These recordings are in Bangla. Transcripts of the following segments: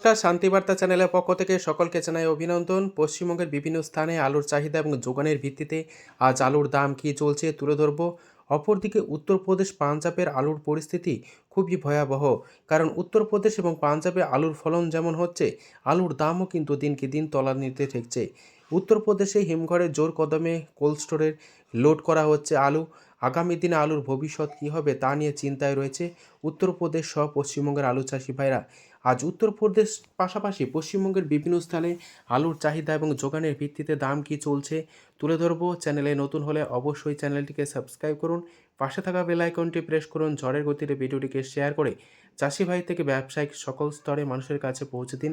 নমস্কার, শান্তিবার্তা চ্যানেলের পক্ষ থেকে সকলকে জানাই অভিনন্দন। পশ্চিমবঙ্গের বিভিন্ন স্থানে আলুর চাহিদা এবং যোগানের ভিত্তিতে আজ আলুর দাম কী চলছে তুলে ধরব। অপরদিকে উত্তরপ্রদেশ পাঞ্জাবের আলুর পরিস্থিতি খুবই ভয়াবহ, কারণ উত্তরপ্রদেশ এবং পাঞ্জাবে আলুর ফলন যেমন হচ্ছে, আলুর দামও কিন্তু দিনকে দিন তলানিতে ঠেকছে। উত্তরপ্রদেশে হিমঘরে জোর কদমে কোল্ড স্টোরে লোড করা হচ্ছে আলু। আগামী দিনে আলুর ভবিষ্যৎ কী হবে তা নিয়ে চিন্তায় রয়েছে উত্তরপ্রদেশ সহ পশ্চিমবঙ্গের আলু চাষি ভাইরা। আজ উত্তরপ্রদেশ পাশাপাশি পশ্চিমবঙ্গের বিভিন্ন স্থানে আলুর চাহিদা এবং যোগানের ভিত্তিতে দাম কী চলছে তুলে ধরবো। চ্যানেলে নতুন হলে অবশ্যই চ্যানেলটিকে সাবস্ক্রাইব করুন, পাশে থাকা বেল আইকনটি প্রেস করুন, ঝড়ের গতিতে ভিডিওটিকে শেয়ার করে চাষি ভাই থেকে ব্যবসায়িক সকল স্তরে মানুষের কাছে পৌঁছে দিন।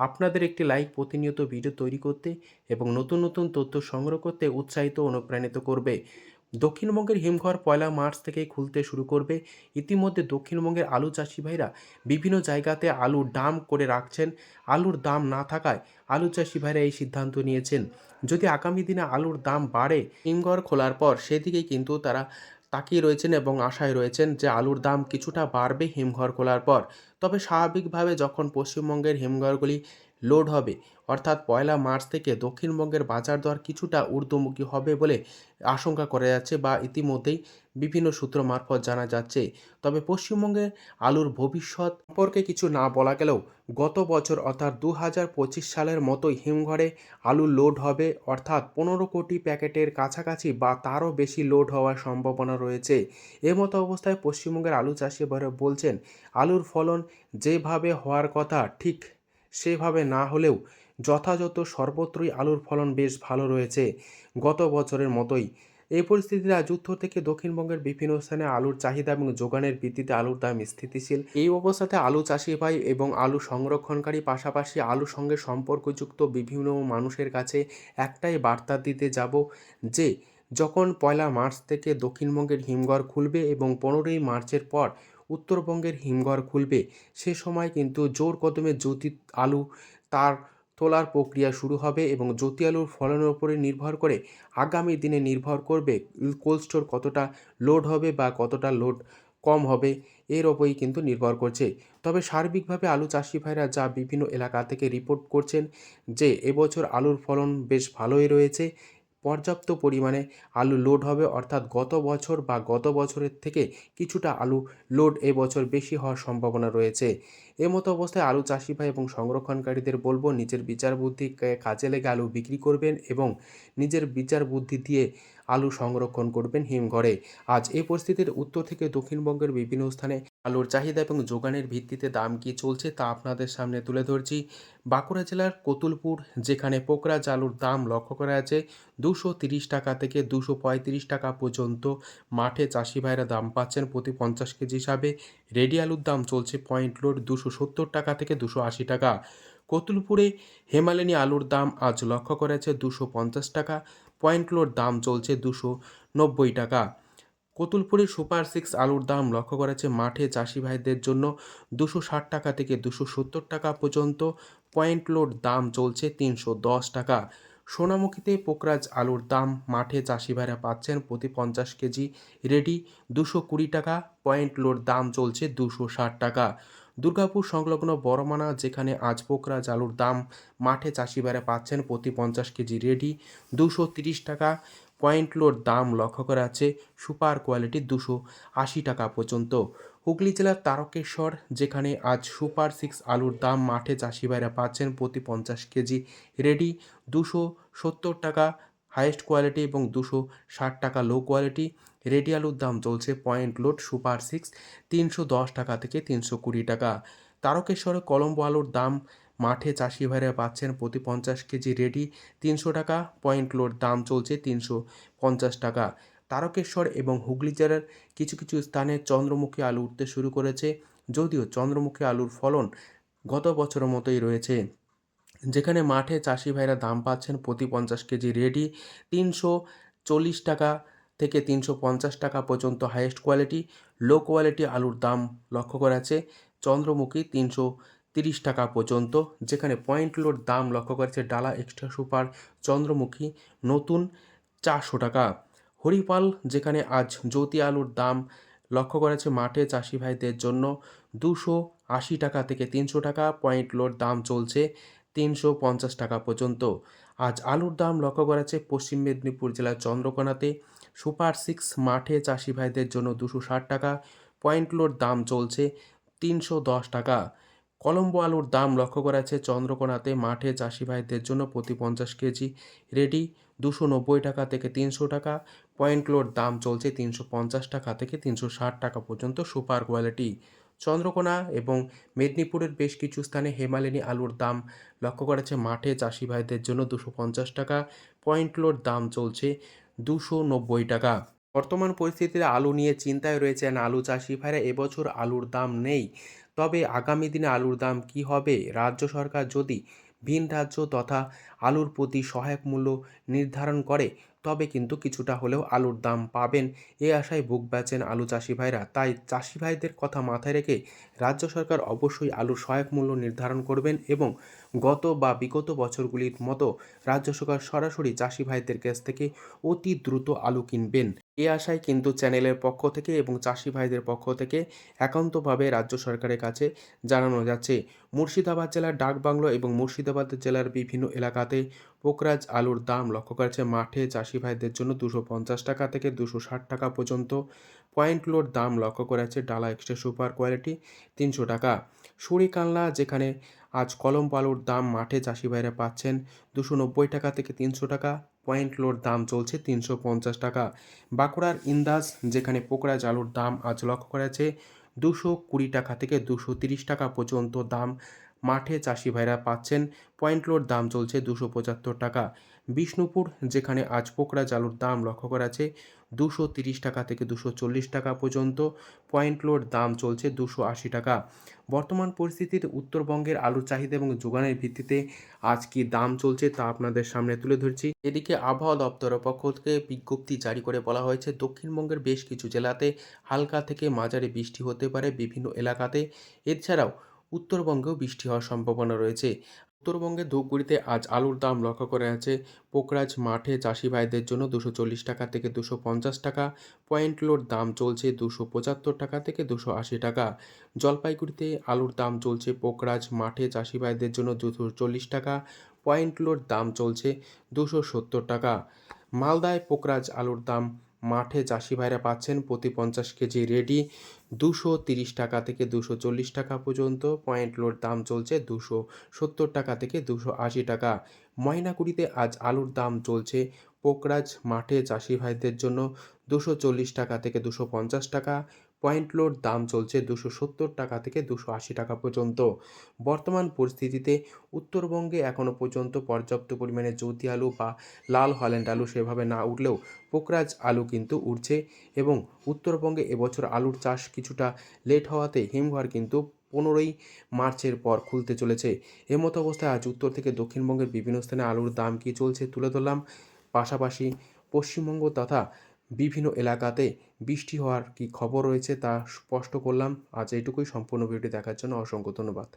আপনাদের একটি লাইক প্রতিনিয়ত ভিডিও তৈরি করতে এবং নতুন নতুন তথ্য সংগ্রহ করতে উৎসাহিত অনুপ্রাণিত করবে। দক্ষিণবঙ্গের হিমঘর 1 মার্চ থেকেই খুলতে শুরু করবে। ইতিমধ্যে দক্ষিণবঙ্গের আলু চাষি ভাইরা বিভিন্ন জায়গাতে আলুর দাম করে রাখছেন। আলুর দাম না থাকায় আলু চাষি ভাইরা এই সিদ্ধান্ত নিয়েছেন, যদি আগামী দিনে আলুর দাম বাড়ে হিমঘর খোলার পর, সেদিকেই কিন্তু তারা তাকিয়ে রয়েছেন এবং আশায় রয়েছেন যে আলুর দাম কিছুটা বাড়বে হিমঘর খোলার পর। তবে স্বাভাবিকভাবে যখন পশ্চিমবঙ্গের হিমঘরগুলি লোড হবে, অর্থাৎ 1 মার্চ থেকে দক্ষিণবঙ্গের বাজার দর কিছুটা ঊর্ধ্বমুখী হবে বলে আশঙ্কা করা যাচ্ছে বা ইতিমধ্যেই বিভিন্ন সূত্র মারফত জানা যাচ্ছে। তবে পশ্চিমবঙ্গে আলুর ভবিষ্যৎ সম্পর্কে কিছু না বলা গেলেও গত বছর অর্থাৎ 2025 সালের মতোই হিমঘরে আলু লোড হবে, অর্থাৎ 15 কোটি প্যাকেটের কাছাকাছি বা তারও বেশি লোড হওয়ার সম্ভাবনা রয়েছে। এমতো অবস্থায় পশ্চিমবঙ্গের আলু চাষিরা বলছেন, আলুর ফলন যেভাবে হওয়ার কথা ঠিক সেভাবে না হলেও যথাযথ সর্বত্রই আলুর ফলন বেশ ভালো রয়েছে গত বছরের মতোই। এই পরিস্থিতিতে আজ উত্তর থেকে দক্ষিণবঙ্গের বিভিন্ন স্থানে আলুর চাহিদা এবং যোগানের ভিত্তিতে আলুর দাম স্থিতিশীল। এই অবস্থাতে আলু চাষি ভাই এবং আলু সংরক্ষণকারী পাশাপাশি আলুর সঙ্গে সম্পর্কযুক্ত বিভিন্ন মানুষের কাছে একটাই বার্তা দিতে যাব যে যখন 1 মার্চ থেকে দক্ষিণবঙ্গের হিমঘর খুলবে এবং 15ই মার্চের পর উত্তরবঙ্গের হিমঘর খুলবে, সে সময় কিন্তু জোর কদমে জ্যোতি আলু তার তোলার প্রক্রিয়া শুরু হবে এবং জ্যোতি আলুর ফলনের উপরে নির্ভর করে আগামী দিনে নির্ভর করবে কোল্ড স্টোর কতটা লোড হবে বা কতটা লোড কম হবে, এর ওপরই কিন্তু নির্ভর করছে। তবে সার্বিকভাবে আলু চাষি ভাইরা যা বিভিন্ন এলাকা থেকে রিপোর্ট করছেন যে এবছর আলুর ফলন বেশ ভালোই রয়েছে, পর্যাপ্ত পরিমাণে আলু লোড হবে, অর্থাৎ গত বছর বা গত বছরের থেকে কিছুটা আলু লোড এবছর বেশি হওয়ার সম্ভাবনা রয়েছে। এমতো অবস্থায় আলু চাষি ভাই এবং সংরক্ষণকারীদের বলবো, নিজের বিচার বুদ্ধি কাজে লেগে আলু বিক্রি করবেন এবং নিজের বিচার বুদ্ধি দিয়ে আলু সংরক্ষণ করবেন হিমঘরে। আজ এই পরিস্থিতির উত্তর থেকে দক্ষিণবঙ্গের বিভিন্ন স্থানে আলুর চাহিদা এবং যোগানের ভিত্তিতে দাম কী চলছে তা আপনাদের সামনে তুলে ধরছি। বাঁকুড়া জেলার কতুলপুর, যেখানে পোকরাজ আলুর দাম লক্ষ্য করা আছে 230 টাকা থেকে 235 টাকা পর্যন্ত। মাঠে চাষি ভাইরা দাম পাচ্ছেন প্রতি 50 কেজি হিসাবে। রেডি আলুর দাম চলছে পয়েন্ট লোড 270 টাকা থেকে 280 টাকা। কতুলপুরে হেমালিনী আলুর দাম আজ লক্ষ্য করা আছে 250 টাকা, পয়েন্ট লোড দাম চলছে 290 টাকা। কতুলপুরে সুপার 6 আলুর দাম লক্ষ্য করা যাচ্ছে মাঠে চাষি ভাইদের জন্য 260 টাকা থেকে 270 টাকা পর্যন্ত, পয়েন্ট লোড দাম চলছে 310 টাকা। সোনামুখীতে পোকরাজ আলুর দাম মাঠে চাষি ভাইরা পাচ্ছেন প্রতি 50 কেজি রেডি 220 টাকা, পয়েন্ট লোড দাম চলছে 260 টাকা। দুর্গাপুর সংলগ্ন বড়মানা, যেখানে আজ পোকরাজ আলুর দাম মাঠে চাষি ভাইরা পাচ্ছেন প্রতি 50 কেজি রেডি 230 টাকা, পয়েন্ট লোড দাম লক্ষ্য করা আছে সুপার কোয়ালিটি 280 টাকা পর্যন্ত। হুগলি জেলার তারকেশ্বর, যেখানে আজ সুপার 6 আলুর দাম মাঠে চাষি ভাইরা পাচ্ছেন প্রতি 50 কেজি রেডি 270 টাকা হাইয়েস্ট কোয়ালিটি এবং 260 টাকা লো কোয়ালিটি। রেডি আলুর দাম চলছে পয়েন্ট লোড সুপার 6 310 টাকা থেকে 320 টাকা। তারকেশ্বরে কলম্বো আলুর দাম মাঠে চাষি ভাইরা পাচ্ছেন প্রতি 50 কেজি রেডি 300 টাকা, পয়েন্ট লোড দাম চলছে 350 টাকা। তারকেশ্বর এবং হুগলি জেলার কিছু কিছু স্থানে চন্দ্রমুখী আলু উঠতে শুরু করেছে, যদিও চন্দ্রমুখী আলুর ফলন গত বছরের মতোই রয়েছে, যেখানে মাঠে চাষি ভাইরা দাম পাচ্ছেন প্রতি 50 কেজি রেডি 340 টাকা থেকে 350 টাকা পর্যন্ত হাইয়েস্ট কোয়ালিটি। লো কোয়ালিটি আলুর দাম লক্ষ্য করা আছে চন্দ্রমুখী 330 টাকা পর্যন্ত, যেখানে পয়েন্ট লোড দাম লক্ষ্য করেছে ডালা এক্সট্রা সুপার চন্দ্রমুখী নতুন 400 টাকা। হরিপাল, যেখানে আজ জ্যোতি আলুর দাম লক্ষ্য করেছে মাঠে চাষি ভাইদের জন্য 280 টাকা থেকে 300 টাকা, পয়েন্ট লোড দাম চলছে 350 টাকা পর্যন্ত। আজ আলুর দাম লক্ষ্য করা যাচ্ছে পশ্চিম মেদিনীপুর জেলার চন্দ্রকোনাতে সুপার 6 মাঠে চাষি ভাইদের জন্য 260 টাকা, পয়েন্ট লোড দাম চলছে 310 টাকা। কলম্বো আলুর দাম লক্ষ্য করা যাচ্ছে চন্দ্রকোনাতে মাঠে চাষি ভাইদের জন্য প্রতি 50 কেজি রেডি 290 টাকা থেকে 300 টাকা, পয়েন্ট লোড দাম চলছে 350 টাকা থেকে 360 টাকা পর্যন্ত সুপার কোয়ালিটি। চন্দ্রকোনা এবং মেদিনীপুরের বেশ কিছু স্থানে হেমালিনী আলুর দাম লক্ষ্য করা যাচ্ছে মাঠে চাষি ভাইদের জন্য 250 টাকা, পয়েন্ট লোড দাম চলছে 290 টাকা। বর্তমান পরিস্থিতিতে আলু নিয়ে চিন্তায় রয়েছেন আলু চাষি ভাইরা। এবছর আলুর দাম নেই, তবে আগামী দিনে আলুর দাম কি হবে? রাজ্য সরকার যদি ভিন রাজ্য তথা আলুর প্রতি সহায়ক মূল্য নির্ধারণ করে তবে কিন্তু কিছুটা হলেও আলুর দাম পাবেন, এ আশায় বুক বাঁচেন আলু চাষি ভাইরা। তাই চাষি ভাইদের কথা মাথায় রেখে রাজ্য সরকার অবশ্যই আলুর সহায়ক মূল্য নির্ধারণ করবেন এবং গত বা বিগত বছরগুলির মতো রাজ্য সরকার সরাসরি চাষি ভাইদের কাছ থেকে অতি দ্রুত আলু কিনবেন, এ আশায় কিন্তু চ্যানেলের পক্ষ থেকে এবং চাষি ভাইদের পক্ষ থেকে একান্তভাবে রাজ্য সরকারের কাছে জানানো যাচ্ছে। মুর্শিদাবাদ জেলার ডাকবাংলো এবং মুর্শিদাবাদ জেলার বিভিন্ন এলাকাতে পোকরাজ আলুর দাম লক্ষ্য করা যাচ্ছে মাঠে চাষি ভাইদের জন্য 250 টাকা থেকে 260 টাকা পর্যন্ত, পয়েন্ট লোড দাম লক্ষ্য করা যাচ্ছে ডালা এক্সট্রা সুপার কোয়ালিটি 300 টাকা। সুরিকানলা যেখানে আজ কলম্বো আলুর দাম মাঠে চাষি ভাইরা পাচ্ছেন 290 টাকা থেকে 300 টাকা, পয়েন্ট লোড দাম চলছে 350 টাকা। বাঁকুড়ার ইন্দাস যেখানে পোকরাজ আলুর দাম আজ লক্ষ্য করা যাচ্ছে 220 টাকা থেকে 230 টাকা পর্যন্ত দাম মাঠে চাষি ভাইরা পাচ্ছেন, পয়েন্ট লোড দাম চলছে 275 টাকা। বিষ্ণুপুর যেখানে আজ পোকরাজ আলুর দাম লক্ষ্য করা যাচ্ছে 230 টাকা থেকে 240 টাকা পর্যন্ত, পয়েন্ট লোড দাম চলছে 280 টাকা। বর্তমান পরিস্থিতিতে উত্তরবঙ্গের আলুর চাহিদা এবং যোগানের ভিত্তিতে আজ কি দাম চলছে তা আপনাদের সামনে তুলে ধরছি। এদিকে আবহাওয়া দপ্তরের পক্ষ থেকে বিজ্ঞপ্তি জারি করে বলা হয়েছে দক্ষিণবঙ্গের বেশ কিছু জেলাতে হালকা থেকে মাঝারি বৃষ্টি হতে পারে বিভিন্ন এলাকাতে, এছাড়াও উত্তরবঙ্গেও বৃষ্টি হওয়ার সম্ভাবনা রয়েছে। উত্তরবঙ্গের ধূপগুড়িতে আজ আলুর দাম লক্ষ্য করা যাচ্ছে পোকরাজ মাঠে চাষি ভাইদের জন্য 240 টাকা থেকে 250 টাকা, পয়েন্ট লোড দাম চলছে 275 টাকা থেকে 280 টাকা। জলপাইগুড়িতে আলুর দাম চলছে পোকরাজ মাঠে চাষি ভাইদের জন্য 240 টাকা, পয়েন্ট লোড দাম চলছে 270 টাকা। মালদায় পোকরাজ আলুর দাম মাঠে চাষি ভাইরা পাচ্ছেন প্রতি 50 কেজি রেডি 230 টাকা থেকে 240 টাকা পর্যন্ত, পয়েন্ট লোড দাম চলছে 270 টাকা থেকে 280 টাকা। ময়নাগুড়িতে আজ আলুর দাম চলছে পোকরাজ মাঠে চাষি ভাইদের জন্য 240 টাকা থেকে 250 টাকা, পয়েন্ট লোড দাম চলছে 270 টাকা থেকে 280 টাকা পর্যন্ত। বর্তমান পরিস্থিতিতে উত্তরবঙ্গে এখনও পর্যন্ত পর্যাপ্ত পরিমাণে জ্যোতি আলু বা লাল হল্যান্ড আলু সেভাবে না উঠলেও পোকরাজ আলু কিন্তু উঠছে এবং উত্তরবঙ্গে এবছর আলুর চাষ কিছুটা লেট হওয়াতে হিমঘর কিন্তু 15ই মার্চের পর খুলতে চলেছে। এমতো অবস্থায় আজ উত্তর থেকে দক্ষিণবঙ্গের বিভিন্ন স্থানে আলুর দাম কী চলছে তুলে ধরলাম, পাশাপাশি পশ্চিমবঙ্গ তথা বিভিন্ন এলাকাতে বৃষ্টি হওয়ার কী খবর রয়েছে তা স্পষ্ট করলাম। আজ এইটুকুই, সম্পূর্ণ ভিডিওটি দেখার জন্য অসংখ্য ধন্যবাদ।